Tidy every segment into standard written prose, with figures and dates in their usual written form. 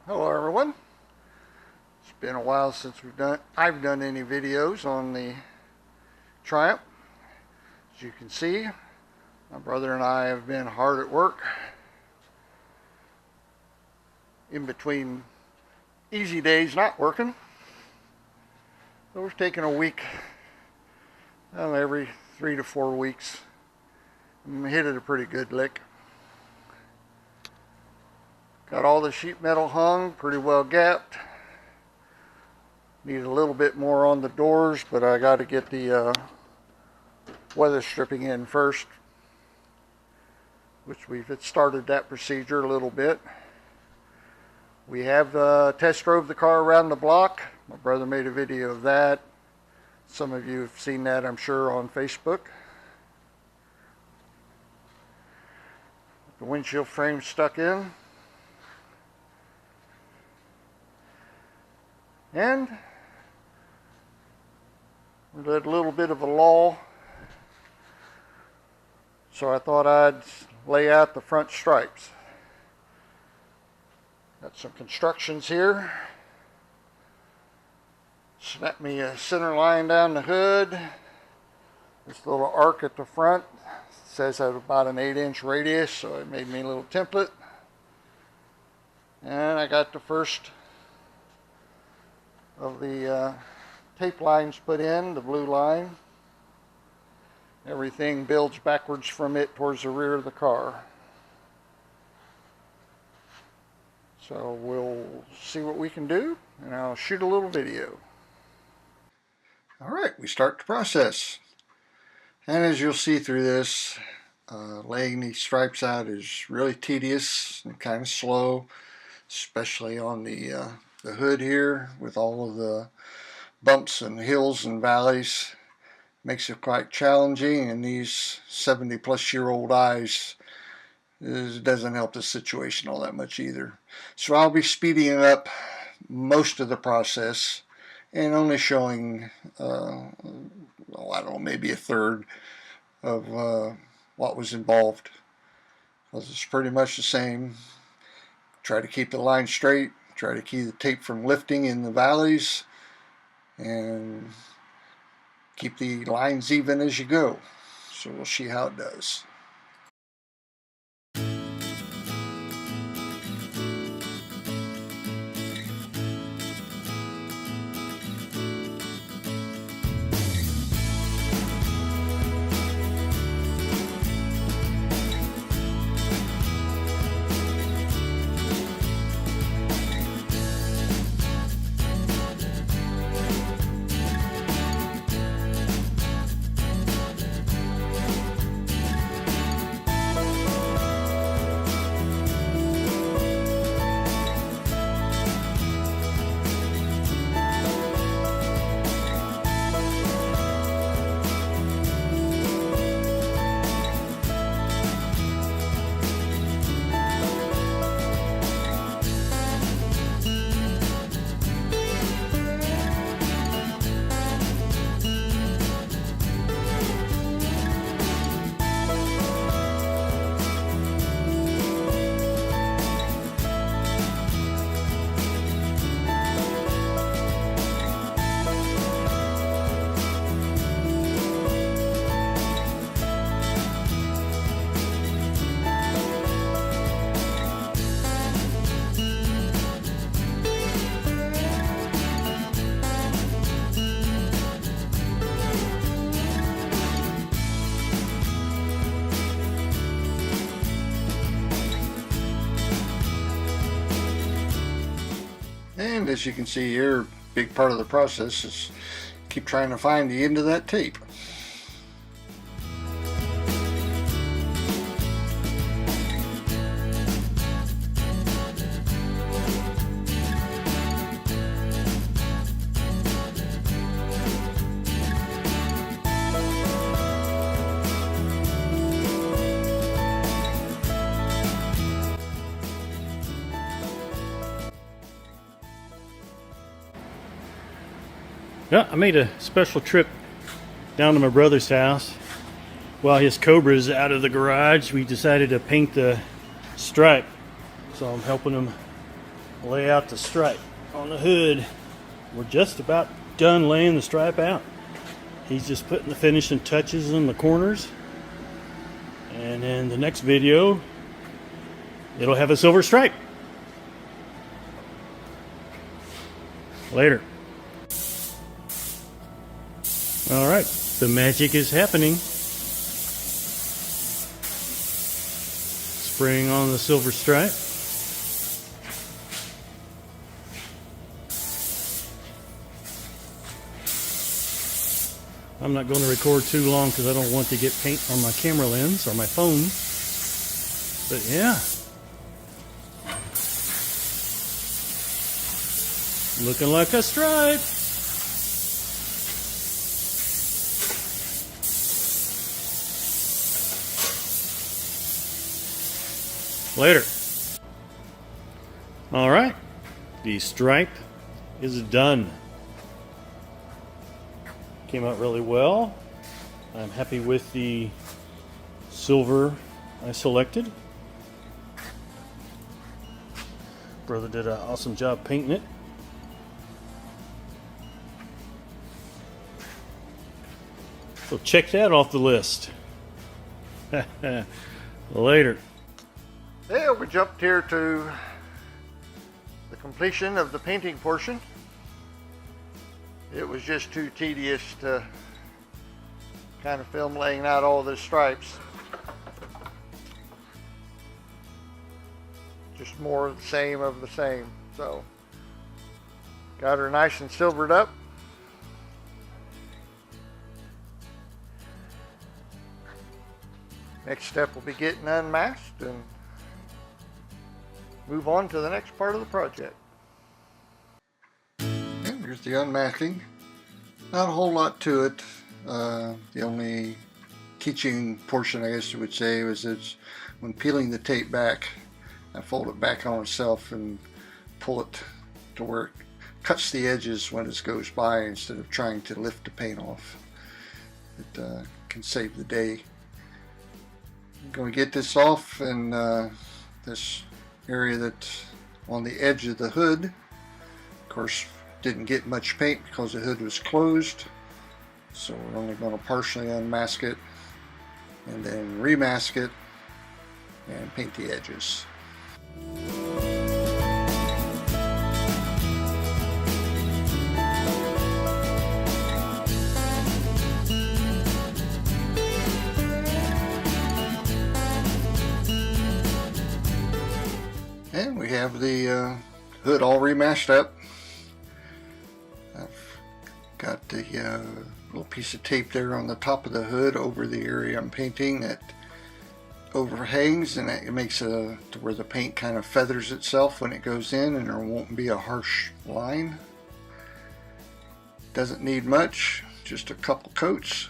Hello everyone. It's been a while since I've done any videos on the Triumph. As you can see, my brother and I have been hard at work in between easy days not working. So we're taking a week, every 3 to 4 weeks, and hit it a pretty good lick. Got all the sheet metal hung, pretty well gapped. Need a little bit more on the doors, but I got to get the weather stripping in first, which we've started that procedure a little bit. We have test drove the car around the block. My brother made a video of that. Some of you have seen that, I'm sure, on Facebook. The windshield frame stuck in. And we had a little bit of a lull, so I thought I'd lay out the front stripes. Got some constructions here. Snap me a center line down the hood. This little arc at the front says I have about an 8-inch radius, so it made me a little template. And I got the first of the tape lines put in, the blue line. Everything builds backwards from it towards the rear of the car. So we'll see what we can do, and I'll shoot a little video. Alright, we start the process. And as you'll see through this, laying these stripes out is really tedious and kind of slow, especially on the hood here with all of the bumps and hills and valleys. Makes it quite challenging, and these 70-plus-year-old eyes, it doesn't help the situation all that much either. So I'll be speeding up most of the process and only showing, I don't know, maybe a third of what was involved, because it's pretty much the same. Try to keep the line straight. Try to keep the tape from lifting in the valleys, and keep the lines even as you go. So we'll see how it does. And as you can see here, a big part of the process is keep trying to find the end of that tape. Yeah, I made a special trip down to my brother's house. While his Cobra's out of the garage, we decided to paint the stripe. So I'm helping him lay out the stripe on the hood. We're just about done laying the stripe out. He's just putting the finishing touches in the corners. And in the next video, it'll have a silver stripe. Later. All right, the magic is happening. Spraying on the silver stripe. I'm not going to record too long because I don't want to get paint on my camera lens or my phone. But yeah. Looking like a stripe. Later. All right. The stripe is done. Came out really well. I'm happy with the silver I selected. Brother did an awesome job painting it. So check that off the list. Later. Yeah, we jumped here to the completion of the painting portion. It was just too tedious to kind of film laying out all the stripes. Just more of the same. So, got her nice and silvered up. Next step will be getting unmasked and move on to the next part of the project. And here's the unmasking. Not a whole lot to it. The only teaching portion, I guess you would say, was it's when peeling the tape back, I fold it back on itself and pull it to where it cuts the edges when it goes by instead of trying to lift the paint off. It can save the day. I'm going to get this off, and this area that's on the edge of the hood, of course, didn't get much paint because the hood was closed, so we're only going to partially unmask it and then remask it and paint the edges. And we have the hood all remashed up. I've got the little piece of tape there on the top of the hood over the area I'm painting that overhangs, and it makes it to where the paint kind of feathers itself when it goes in, and there won't be a harsh line. Doesn't need much, just a couple coats,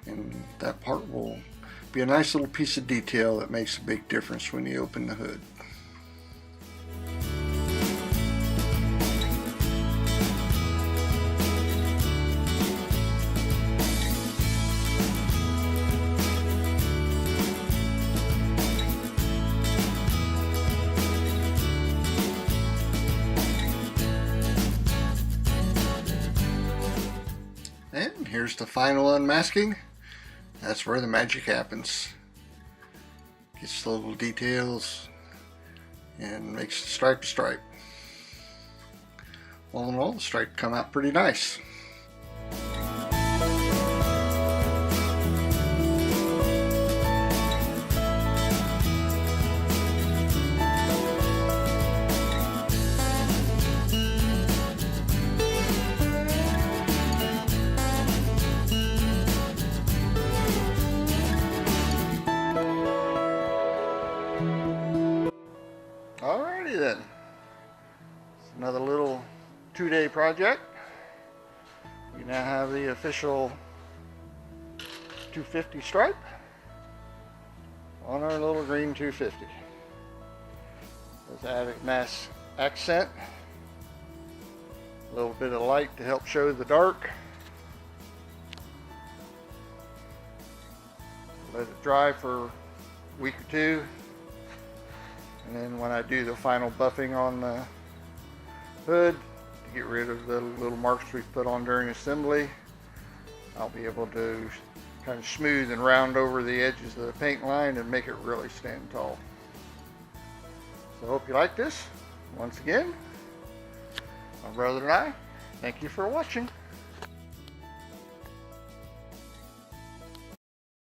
and that part will be a nice little piece of detail that makes a big difference when you open the hood. And here's the final unmasking. That's where the magic happens. Gets the little details and makes the stripe a stripe. All in all, the stripe come out pretty nice. Alrighty then. It's another little 2-day project. We now have the official 250 stripe on our little green 250. Let's add a nice accent. A little bit of light to help show the dark. Let it dry for a week or two. And then when I do the final buffing on the hood to get rid of the little marks we put on during assembly, I'll be able to kind of smooth and round over the edges of the paint line and make it really stand tall. So I hope you like this. Once again, my brother and I, thank you for watching.